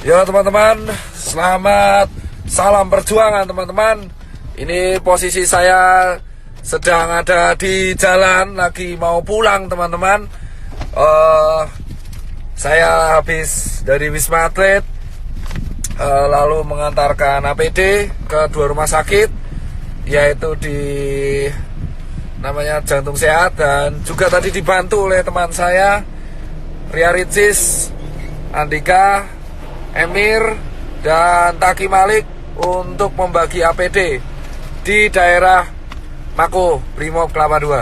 Ya teman-teman, selamat salam perjuangan teman-teman. Ini posisi saya sedang ada di jalan, lagi mau pulang teman-teman. Saya habis dari Wisma Atlet, lalu mengantarkan APD ke 2 rumah sakit, yaitu di namanya Jantung Sehat, dan juga tadi dibantu oleh teman saya Ria Ricis, Andika, Emir, dan Taki Malik untuk membagi APD di daerah Mako, Brimob Kelapa II.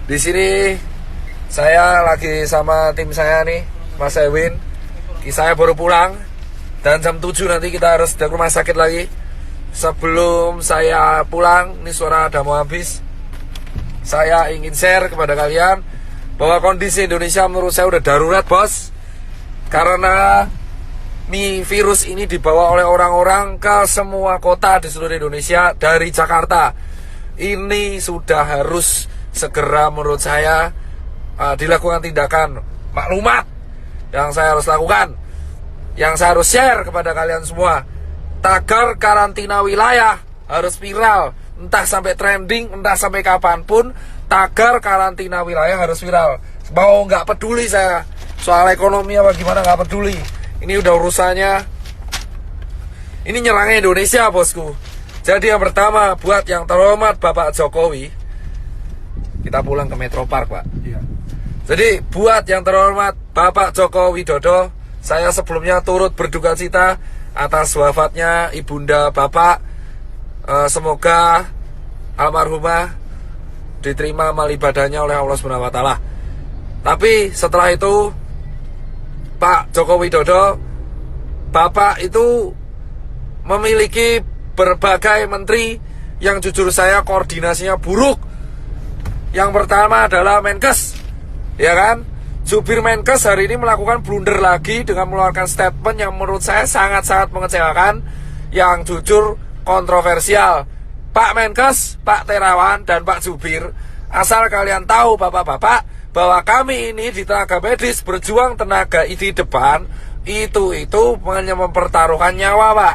Di sini saya lagi sama tim saya nih, Mas Ewin. Saya baru pulang dan jam 7 nanti kita harus ke rumah sakit lagi. Sebelum saya pulang, ini suara udah mau habis, saya ingin share kepada kalian bahwa kondisi Indonesia menurut saya udah darurat, bos. Karena virus ini dibawa oleh orang-orang ke semua kota di seluruh Indonesia dari Jakarta. Ini sudah harus segera menurut saya dilakukan tindakan maklumat yang saya harus lakukan, yang saya harus share kepada kalian semua. Tagar karantina wilayah harus viral, entah sampai trending, entah sampai kapanpun. Tagar karantina wilayah harus viral. Mau nggak peduli saya soal ekonomi apa gimana, nggak peduli. Ini udah urusannya, ini nyerangnya Indonesia, bosku. Jadi yang pertama, buat yang terhormat Bapak Jokowi, kita pulang ke Metro Park, Pak. Iya. Jadi buat yang terhormat Bapak Joko Widodo, saya sebelumnya turut berduka cita atas wafatnya ibunda Bapak. Semoga almarhumah diterima amal ibadahnya oleh Allah SWT. Tapi setelah itu, Pak Joko Widodo, Bapak itu memiliki berbagai menteri yang jujur saya koordinasinya buruk. Yang pertama adalah Menkes, ya kan? Jubir Menkes hari ini melakukan blunder lagi dengan mengeluarkan statement yang menurut saya sangat-sangat mengecewakan, yang jujur kontroversial. Pak Menkes, Pak Terawan, dan Pak Jubir, asal kalian tahu bapak-bapak, bahwa kami ini di tenaga medis berjuang tenaga di depan itu hanya mempertaruhkan nyawa, Pak.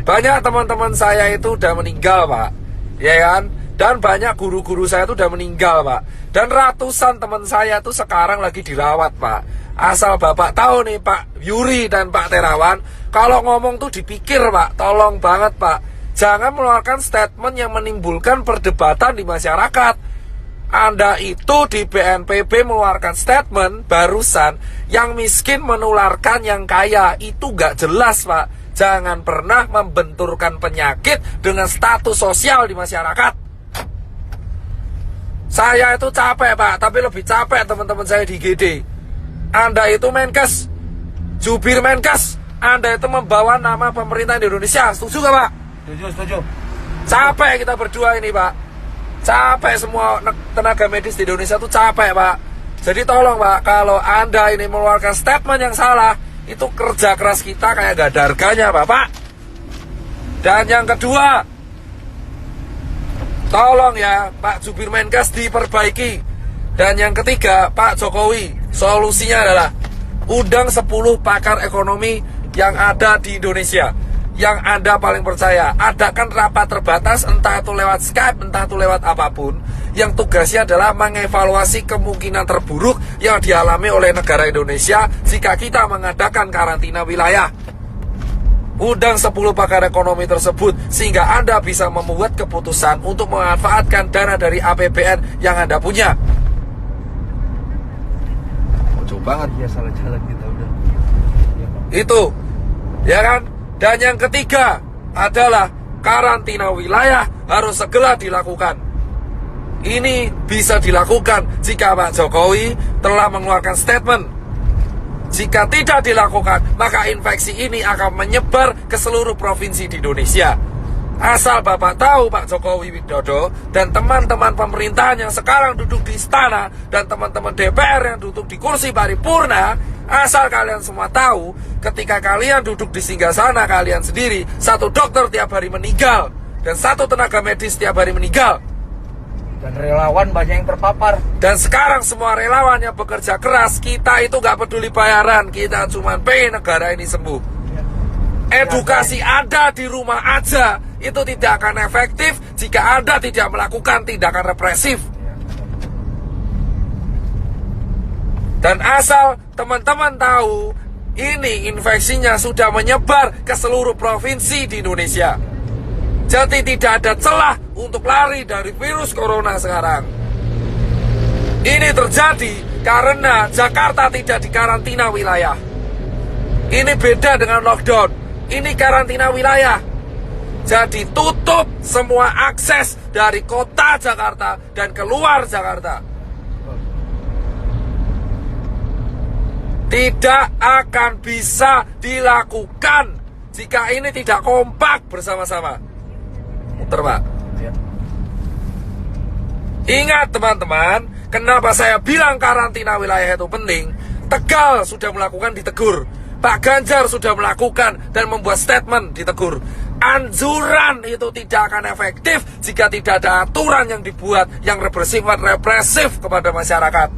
Banyak teman-teman saya itu udah meninggal, Pak, ya kan? Dan banyak guru-guru saya itu udah meninggal, Pak. Dan ratusan teman saya itu sekarang lagi dirawat, Pak. Asal bapak tahu nih, Pak Yuri dan Pak Terawan, kalau ngomong tuh dipikir, Pak. Tolong banget, Pak, jangan mengeluarkan statement yang menimbulkan perdebatan di masyarakat. Anda itu di BNPB mengeluarkan statement barusan, yang miskin menularkan yang kaya. Itu gak jelas, Pak. Jangan pernah membenturkan penyakit dengan status sosial di masyarakat. Saya itu capek, Pak, tapi lebih capek teman-teman saya di GD. Anda itu Menkes, jubir Menkes, Anda itu membawa nama pemerintah Indonesia. Setuju gak, Pak? Setuju. Capek kita berdua ini, Pak. Capek semua tenaga medis di Indonesia tuh capek, Pak. Jadi tolong, Pak, kalau Anda ini mengeluarkan statement yang salah, itu kerja keras kita kayak gak ada harganya, Bapak. Dan yang kedua, tolong ya Pak Jubir Menkes diperbaiki. Dan yang ketiga, Pak Jokowi, solusinya adalah undang 10 pakar ekonomi yang ada di Indonesia, yang Anda paling percaya. Adakan rapat terbatas, entah itu lewat Skype, entah itu lewat apapun, yang tugasnya adalah mengevaluasi kemungkinan terburuk yang dialami oleh negara Indonesia jika kita mengadakan karantina wilayah. Undang 10 pakar ekonomi tersebut, sehingga Anda bisa membuat keputusan untuk memanfaatkan dana dari APBN yang Anda punya. Kocok banget ya, salah jalan kita udah. Itu, ya kan? Dan yang ketiga adalah karantina wilayah harus segera dilakukan. Ini bisa dilakukan jika Pak Jokowi telah mengeluarkan statement. Jika tidak dilakukan, maka infeksi ini akan menyebar ke seluruh provinsi di Indonesia. Asal Bapak tahu, Pak Jokowi Widodo dan teman-teman pemerintahan yang sekarang duduk di istana, dan teman-teman DPR yang duduk di kursi paripurna, asal kalian semua tahu, ketika kalian duduk di singgasana kalian sendiri, 1 dokter tiap hari meninggal, dan 1 tenaga medis tiap hari meninggal. Dan relawan banyak yang terpapar. Dan sekarang semua relawan yang bekerja keras, kita itu gak peduli bayaran, kita cuma pengen negara ini sembuh. Edukasi Anda di rumah aja itu tidak akan efektif jika Anda tidak melakukan tindakan represif. Dan asal teman-teman tahu, ini infeksinya sudah menyebar ke seluruh provinsi di Indonesia. Jadi tidak ada celah untuk lari dari virus corona sekarang. Ini terjadi karena Jakarta tidak dikarantina wilayah. Ini beda dengan lockdown. Ini karantina wilayah. Jadi tutup semua akses dari kota Jakarta dan keluar Jakarta. Tidak akan bisa dilakukan jika ini tidak kompak bersama-sama. Muter, Pak. Ya. Ingat teman-teman, kenapa saya bilang karantina wilayah itu penting? Tegal sudah melakukan, ditegur. Pak Ganjar sudah melakukan dan membuat statement, ditegur. Anjuran itu tidak akan efektif jika tidak ada aturan yang dibuat yang bersifat represif kepada masyarakat.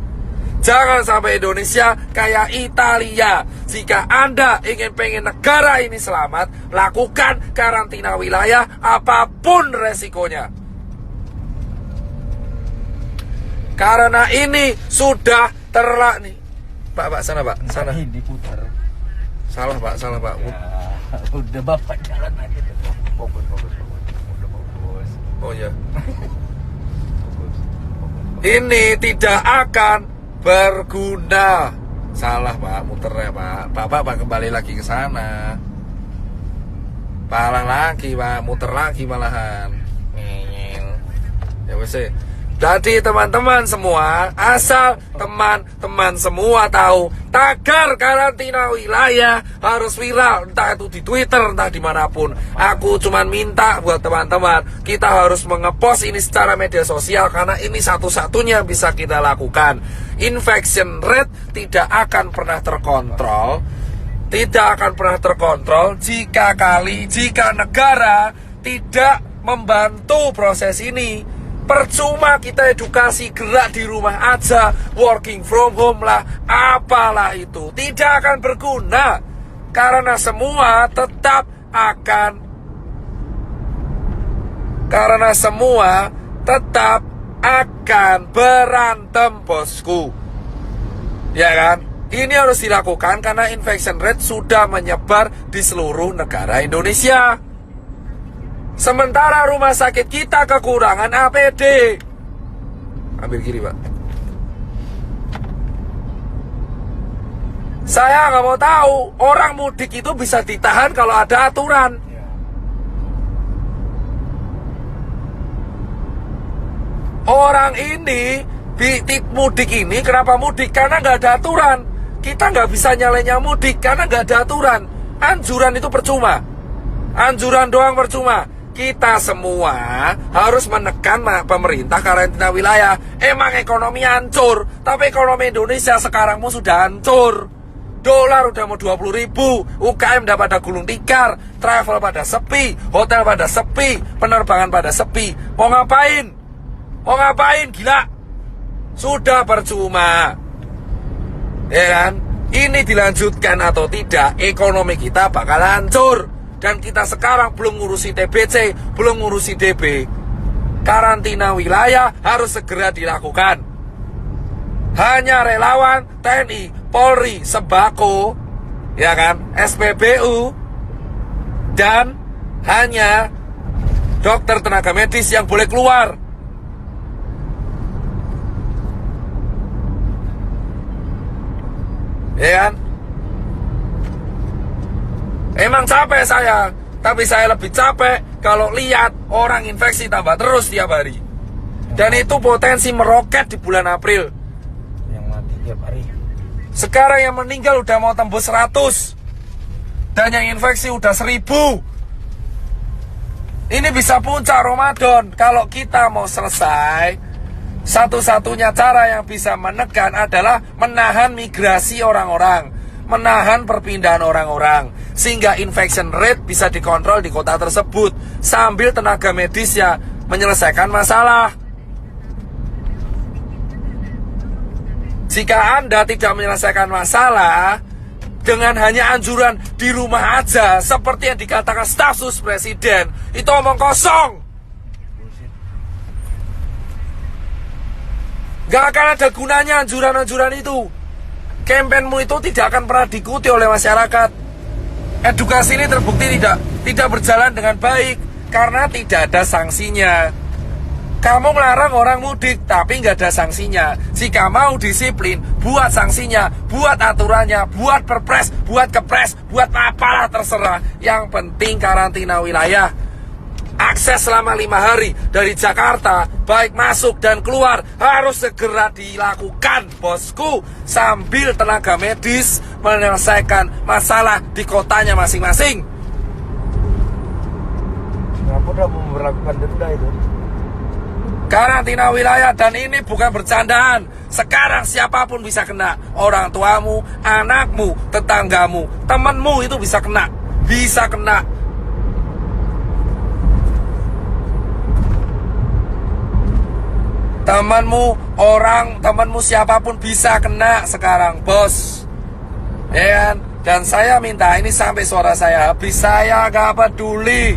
Jangan sampai Indonesia kayak Italia. Jika Anda pengen negara ini selamat, lakukan karantina wilayah apapun resikonya. Karena ini sudah nih. Pak, sana Pak, sana. Ini diputar. Salah Pak. Ya, udah Bapak jalan aja. Fokus. Udah fokus. Oh ya. Fokus. Ini tidak akan berguna. Salah Pak, muter ya Pak. Bapak kembali lagi ke sana. Palang lagi Pak, muter lagi malahan. Ya wes. Jadi teman-teman semua, asal teman-teman semua tahu, tagar karantina wilayah harus viral, entah itu di Twitter, entah dimanapun. Aku cuman minta buat teman-teman, kita harus mengepost ini secara media sosial, karena ini satu-satunya bisa kita lakukan. Infection rate tidak akan pernah terkontrol, jika negara tidak membantu proses ini. Percuma kita edukasi gerak di rumah aja, working from home lah, apalah itu, tidak akan berguna. Karena semua tetap akan berantem, bosku. Ya kan? Ini harus dilakukan karena infection rate sudah menyebar di seluruh negara Indonesia. Sementara rumah sakit kita kekurangan APD. Ambil kiri Pak. Saya nggak mau tahu orang mudik itu bisa ditahan kalau ada aturan. Orang ini mudik ini kenapa mudik? Karena nggak ada aturan. Kita nggak bisa nyalanya mudik karena nggak ada aturan. Anjuran itu percuma. Anjuran doang percuma. Kita semua harus menekan pemerintah karantina wilayah. Emang ekonomi hancur, tapi ekonomi Indonesia sekarang sudah hancur. Dolar udah mau 20.000, UKM udah pada gulung tikar, travel pada sepi, hotel pada sepi, penerbangan pada sepi. Mau ngapain? Gila? Sudah percuma. Ya kan? Ini dilanjutkan atau tidak, ekonomi kita bakal hancur. Dan kita sekarang belum ngurusi TBC, belum ngurusi DB. Karantina wilayah harus segera dilakukan. Hanya relawan, TNI, Polri, sembako, ya kan, SPBU, dan hanya dokter tenaga medis yang boleh keluar. Ya kan? Emang capek saya, tapi saya lebih capek kalau lihat orang infeksi tambah terus tiap hari. Dan itu potensi meroket di bulan April. Yang mati tiap hari. Sekarang yang meninggal udah mau tembus 100. Dan yang infeksi udah 1000. Ini bisa puncak Ramadan. Kalau kita mau selesai, satu-satunya cara yang bisa menekan adalah menahan migrasi orang-orang, menahan perpindahan orang-orang, sehingga infection rate bisa dikontrol di kota tersebut sambil tenaga medis ya menyelesaikan masalah. Jika Anda tidak menyelesaikan masalah dengan hanya anjuran di rumah aja, seperti yang dikatakan staf sus presiden, itu omong kosong. Gak akan ada gunanya anjuran-anjuran itu. Kampenmu itu tidak akan pernah diikuti oleh masyarakat. Edukasi ini terbukti tidak berjalan dengan baik karena tidak ada sanksinya. Kamu melarang orang mudik tapi nggak ada sanksinya. Jika mau disiplin, buat sanksinya, buat aturannya, buat perpres, buat kepres, buat apalah terserah. Yang penting karantina wilayah. Akses selama 5 hari dari Jakarta, baik masuk dan keluar, harus segera dilakukan, bosku. Sambil tenaga medis menyelesaikan masalah di kotanya masing-masing. Kenapa udah memperlakukan denda itu? Karantina wilayah, dan ini bukan bercandaan. Sekarang siapapun bisa kena. Orang tuamu, anakmu, tetanggamu, temanmu itu bisa kena. Bisa kena. Temanmu siapapun bisa kena sekarang, bos. Ya kan? Dan saya minta ini sampai suara saya habis, saya gak peduli.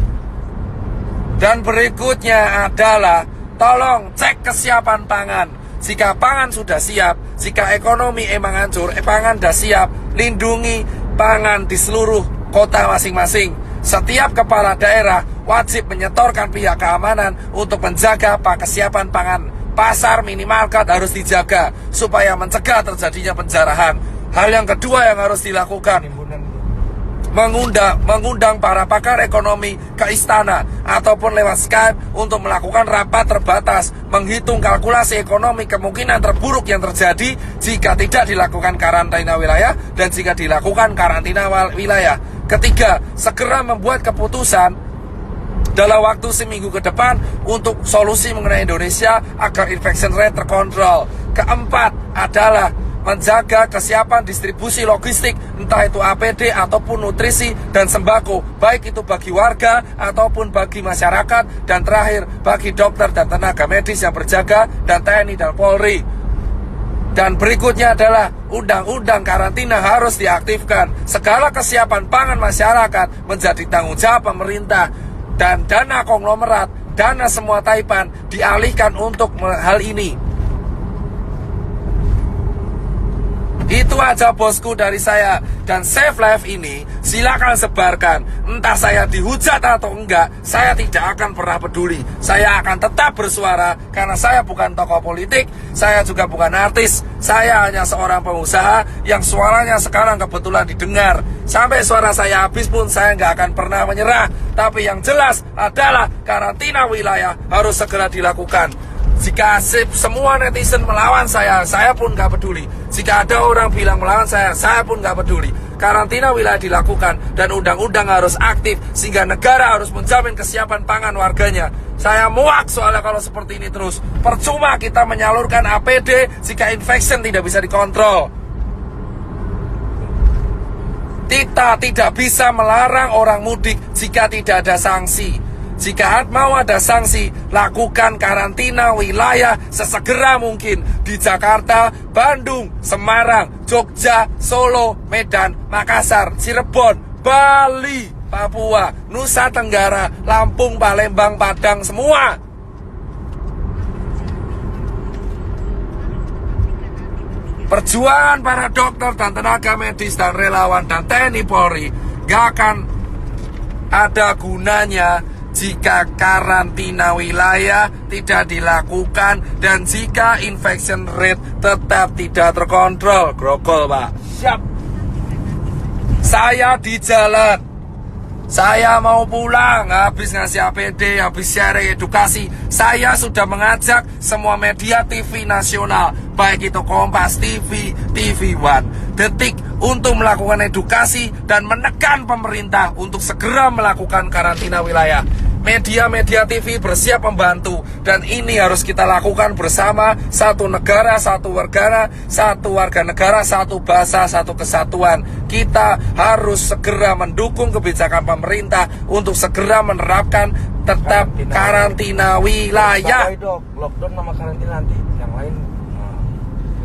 Dan berikutnya adalah tolong cek kesiapan pangan. Jika pangan sudah siap, jika ekonomi emang hancur, pangan sudah siap, lindungi pangan di seluruh kota masing-masing. Setiap kepala daerah wajib menyetorkan pihak keamanan untuk menjaga kesiapan pangan. Pasar, minimarket harus dijaga supaya mencegah terjadinya penjarahan. Hal yang kedua yang harus dilakukan, mengundang para pakar ekonomi ke istana ataupun lewat Skype untuk melakukan rapat terbatas, menghitung kalkulasi ekonomi kemungkinan terburuk yang terjadi jika tidak dilakukan karantina wilayah dan jika dilakukan karantina wilayah. Ketiga, segera membuat keputusan dalam waktu seminggu ke depan untuk solusi mengenai Indonesia agar infection rate terkontrol. Keempat adalah menjaga kesiapan distribusi logistik, entah itu APD ataupun nutrisi dan sembako, baik itu bagi warga ataupun bagi masyarakat. Dan terakhir, bagi dokter dan tenaga medis yang berjaga, dan TNI dan Polri. Dan berikutnya adalah undang-undang karantina harus diaktifkan. Segala kesiapan pangan masyarakat menjadi tanggung jawab pemerintah. Dan dana konglomerat, dana semua taipan dialihkan untuk hal ini. Itu aja bosku dari saya. Dan Save Life ini silakan sebarkan. Entah saya dihujat atau enggak, saya tidak akan pernah peduli. Saya akan tetap bersuara karena saya bukan tokoh politik, saya juga bukan artis. Saya hanya seorang pengusaha yang suaranya sekarang kebetulan didengar. Sampai suara saya habis pun saya nggak akan pernah menyerah. Tapi yang jelas adalah karantina wilayah harus segera dilakukan. Jika semua netizen melawan saya pun gak peduli. Jika ada orang bilang melawan saya pun gak peduli. Karantina wilayah dilakukan dan undang-undang harus aktif sehingga negara harus menjamin kesiapan pangan warganya. Saya muak soalnya kalau seperti ini terus. Percuma kita menyalurkan APD jika infection tidak bisa dikontrol. Kita tidak bisa melarang orang mudik jika tidak ada sanksi. Jika mau ada sanksi, lakukan karantina wilayah sesegera mungkin di Jakarta, Bandung, Semarang, Jogja, Solo, Medan, Makassar, Cirebon, Bali, Papua, Nusa Tenggara, Lampung, Palembang, Padang, semua. Perjuangan para dokter dan tenaga medis dan relawan dan TNI Polri gak akan ada gunanya jika karantina wilayah tidak dilakukan dan jika infection rate tetap tidak terkontrol. Grogol, Pak. Siap. Saya di jalan. Saya mau pulang, habis ngasih APD, habis sharing edukasi. Saya sudah mengajak semua media TV nasional, baik itu Kompas TV, TV One, Detik, untuk melakukan edukasi dan menekan pemerintah untuk segera melakukan karantina wilayah. Media-media TV bersiap membantu, dan ini harus kita lakukan bersama. Satu negara, satu warga negara, satu bahasa, satu kesatuan. Kita harus segera mendukung kebijakan pemerintah untuk segera menerapkan tetap karantina wilayah. Lockdown sama karantina nanti, yang lain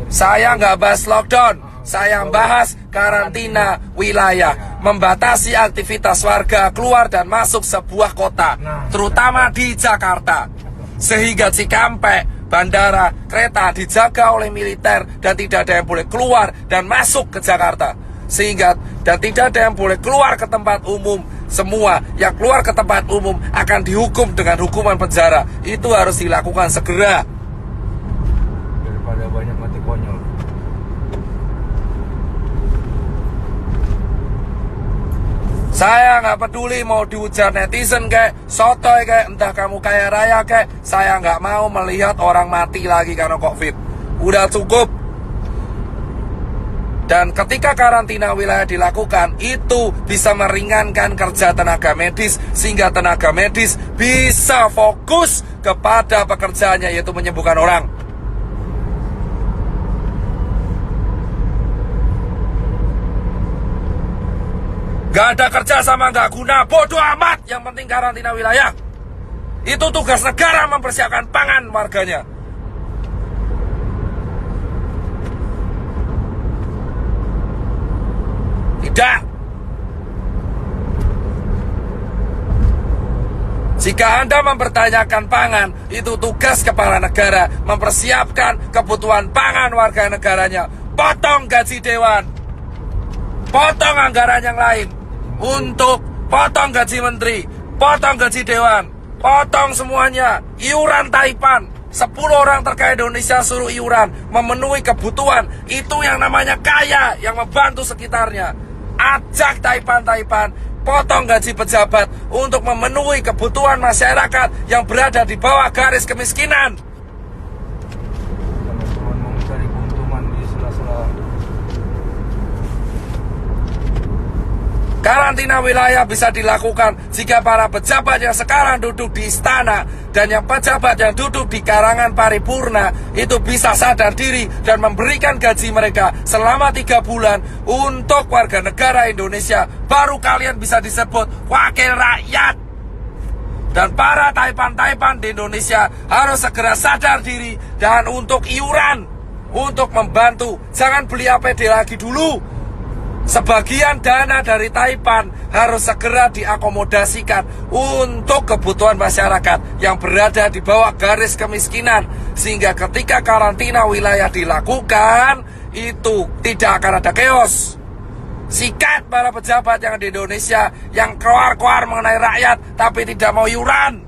Saya nggak bahas lockdown, saya bahas karantina wilayah, membatasi aktivitas warga keluar dan masuk sebuah kota, terutama di Jakarta, sehingga Cikampek, bandara, kereta dijaga oleh militer dan tidak ada yang boleh keluar dan masuk ke Jakarta, sehingga dan tidak ada yang boleh keluar ke tempat umum. Semua yang keluar ke tempat umum akan dihukum dengan hukuman penjara. Itu harus dilakukan segera. Daripada banyak mati konyol. Saya nggak peduli mau diujar netizen kayak sotoy kayak entah kamu kaya raya kayak, saya nggak mau melihat orang mati lagi karena COVID. Udah cukup. Dan ketika karantina wilayah dilakukan, itu bisa meringankan kerja tenaga medis, sehingga tenaga medis bisa fokus kepada pekerjaannya, yaitu menyembuhkan orang. Gak ada kerja sama gak guna, bodoh amat. Yang penting karantina wilayah. Itu tugas negara mempersiapkan pangan warganya. Tidak. Jika Anda mempertanyakan pangan, itu tugas kepala negara mempersiapkan kebutuhan pangan warga negaranya. Potong gaji dewan, potong anggaran yang lain, untuk potong gaji menteri, potong gaji dewan, potong semuanya. Iuran Taipan, 10 orang terkaya Indonesia suruh iuran, memenuhi kebutuhan. Itu yang namanya kaya, yang membantu sekitarnya. Ajak Taipan, potong gaji pejabat untuk memenuhi kebutuhan masyarakat yang berada di bawah garis kemiskinan. Cuma mau cari keuntungan di sela-sela. Karantina wilayah bisa dilakukan jika para pejabat yang sekarang duduk di istana dan yang pejabat yang duduk di karangan paripurna itu bisa sadar diri dan memberikan gaji mereka selama 3 bulan untuk warga negara Indonesia. Baru kalian bisa disebut wakil rakyat. Dan para Taipan di Indonesia harus segera sadar diri dan untuk iuran, untuk membantu. Jangan beli APD lagi dulu. Sebagian dana dari Taipan harus segera diakomodasikan untuk kebutuhan masyarakat yang berada di bawah garis kemiskinan. Sehingga ketika karantina wilayah dilakukan, itu tidak akan ada chaos. Sikat para pejabat yang di Indonesia yang keluar-keluar mengenai rakyat tapi tidak mau iuran.